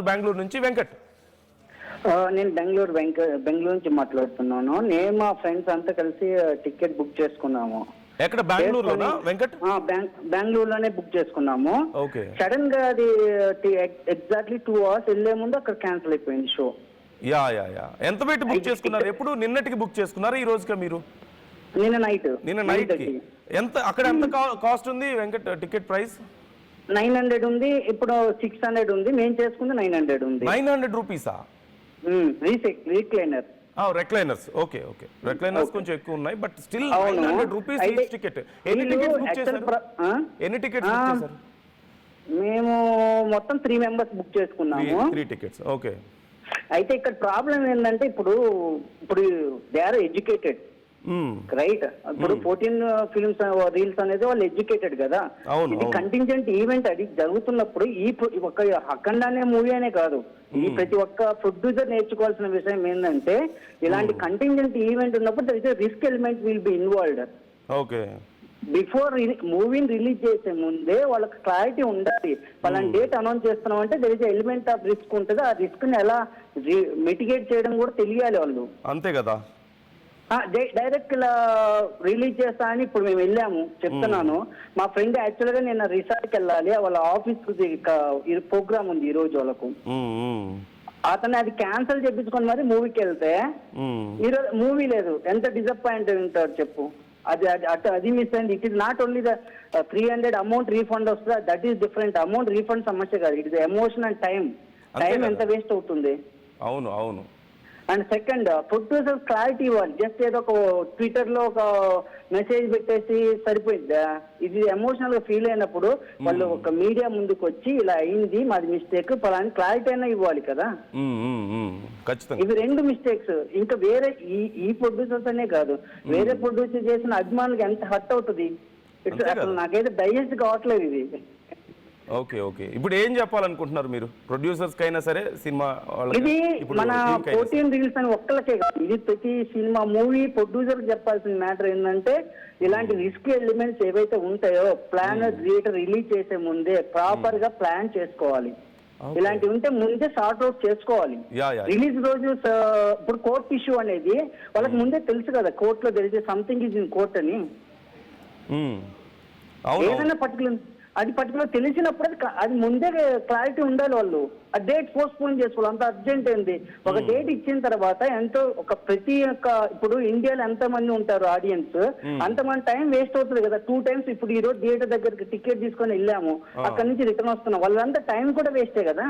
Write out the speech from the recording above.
బెంగళూరు నుంచి వెంకట్. నేను బెంగళూరు నుంచి మాట్లాడుతున్నాను. నేను మా ఫ్రెండ్స్ అంతా కలిసి టికెట్ బుక్ చేసుకున్నాము. ఎక్కడ బెంగళూరులోనా వెంకట్? బెంగళూరులోనే బుక్ చేసుకున్నాము. ఓకే. సడన్ గా అది ఎగ్జాక్ట్లీ 2 hours వెళ్లే ముందు అక్కడ క్యాన్సిల్ అయిపోయింది షో. Yeah yeah yeah. ఎంత పెట్టి బుక్ చేసుకున్నారు? ఎప్పుడు నిన్నటికి బుక్ చేసుకున్నారు, ఈ రోజుగా మీరు? నిన్న నైట్ కి. ఎంత అక్కడ ఎంత కాస్ట్ ఉంది వెంకట్ టికెట్ ప్రైస్? 900 ఉంది, ఇప్పుడు 600 ఉంది. మేము చేసుకుంది 900 ఉంది. 900 రూపీసా? రీక్లైనర్. రెక్లైనర్స్. Okay okay. రెక్లైనర్స్ కొంచెం ఎక్కువ ఉన్నాయి, but still 900 rupees each ticket. ఎన్ని టికెట్స్ బుక్ చేశారు? మేము మొత్తం 3 members బుక్ చేసుకున్నాము. 3 టికెట్స్. ఓకే. అయితే ఇక్కడ ప్రాబ్లం ఏంటంటే ఇప్పుడు దే ఆర్ ఎడ్యుకేటెడ్, రైట్? ఇప్పుడు 14 ఫిల్మ్స్ రీల్స్ అనేది వాళ్ళు ఎడ్యుకేటెడ్ కదా. ఇది కంటింజెంట్ ఈవెంట్ అది జరుగుతున్నప్పుడు ఈ ఒక్క అఖండ అనే మూవీ అనే కాదు, ఈ ప్రతి ఒక్క ప్రొడ్యూసర్ నేర్చుకోవాల్సిన విషయం ఏంటంటే ఇలాంటి కంటింజెంట్ ఈవెంట్ ఉన్నప్పుడు risk element will be involved. Okay. Before మూవీని రిలీజ్ చేసే ముందే వాళ్ళకి క్లారిటీ ఉండాలి. పలానా డేట్ అనౌన్స్ చేస్తున్నాం అంటే there is element of risk ఉంటుంది. ఆ రిస్క్ ని ఎలా మిటిగేట్ చేయడం కూడా తెలియాలి వాళ్ళు. అంతే కదా. డైరెక్ట్ ఇలా రిలీజ్ చేస్తా అని ఇప్పుడు మేము వెళ్ళాము. చెప్తున్నాను, మా ఫ్రెండ్ యాక్చువల్ గా నేను రిసార్ట్కి వెళ్ళాలి, వాళ్ళ ఆఫీస్ ప్రోగ్రామ్ ఉంది ఈ రోజు వాళ్ళకు. అతను అది క్యాన్సిల్ చేయించుకొని మరి మూవీకి వెళ్తే ఈరోజు మూవీ లేదు. ఎంత డిసప్పాయింట్ ఉంటారు చెప్పు. అది మిస్ అయింది. It is not only the 300 amount refund వస్తుంది, that is different. Amount refund సమస్య కాదు, it is emotion and time ఎంత వేస్ట్ అవుతుంది. అవును అవును. అండ్ సెకండ్, ప్రొడ్యూసర్ క్లారిటీ ఇవ్వాలి. జస్ట్ ఏదో ఒక ట్విట్టర్ లో ఒక మెసేజ్ పెట్టేసి సరిపోయిందా? ఇది ఎమోషనల్ గా ఫీల్ అయినప్పుడు వాళ్ళు ఒక మీడియా ముందుకు వచ్చి ఇలా అయింది, మాది మిస్టేక్, పలాని క్లారిటీ అయినా ఇవ్వాలి కదా. ఇవి 2 మిస్టేక్స్. ఇంకా వేరే ఈ ప్రొడ్యూసర్స్ అనే కాదు, వేరే ప్రొడ్యూసర్ చేసిన అభిమానులకు ఎంత హర్ట్ అవుతుంది. అసలు నాకైతే డైజెస్ట్ కావట్లేదు ఇది. Okay okay. ఇప్పుడు ఏం చెప్పాలనుకుంటున్నారు మీరు ప్రొడ్యూసర్స్ కైనా సరే, సినిమా ఇది మన 14 రీల్స్ అని ఒక్కలకే కాదు, ఇది ప్రతి సినిమా మూవీ ప్రొడ్యూసర్ చెప్పాల్సిన మ్యాటర్ ఏంటంటే ఇలాంటి రిస్క్ ఎలిమెంట్స్ ఏవైతే ఉంటాయో ప్లాన్ థియేటర్ రిలీజ్ చేసే ముందే ప్రాపర్ గా ప్లాన్ చేసుకోవాలి. ఇలాంటివి ఉంటే ముందే సార్ట్ అవుట్ చేసుకోవాలి. రిలీజ్ రోజు ఇప్పుడు కోర్ట్ ఇష్యూ అనేది వాళ్ళకి ముందే తెలుసు కదా, కోర్టులో తెలిసే సంథింగ్ ఇస్ ఇన్ కోర్ట్ అని. ఏదైనా పర్టికులర్ తెలిసినప్పుడు అది ముందే క్లారిటీ ఉండాలి. వాళ్ళు ఆ డేట్ పోస్ట్ పోన్ చేసుకోవాలి. అంత అర్జెంట్ ఏంది? ఒక డేట్ ఇచ్చిన తర్వాత ఎంతో ప్రతి ఒక్క ఇప్పుడు ఇండియాలో ఎంత మంది ఉంటారు ఆడియన్స్, అంతమంది టైం వేస్ట్ అవుతుంది కదా. 2 times ఇప్పుడు ఈ రోజు థియేటర్ దగ్గరికి టికెట్ తీసుకొని వెళ్ళాము, అక్కడ నుంచి రిటర్న్ వస్తున్నాం, వాళ్ళంతా టైం కూడా వేస్టే కదా.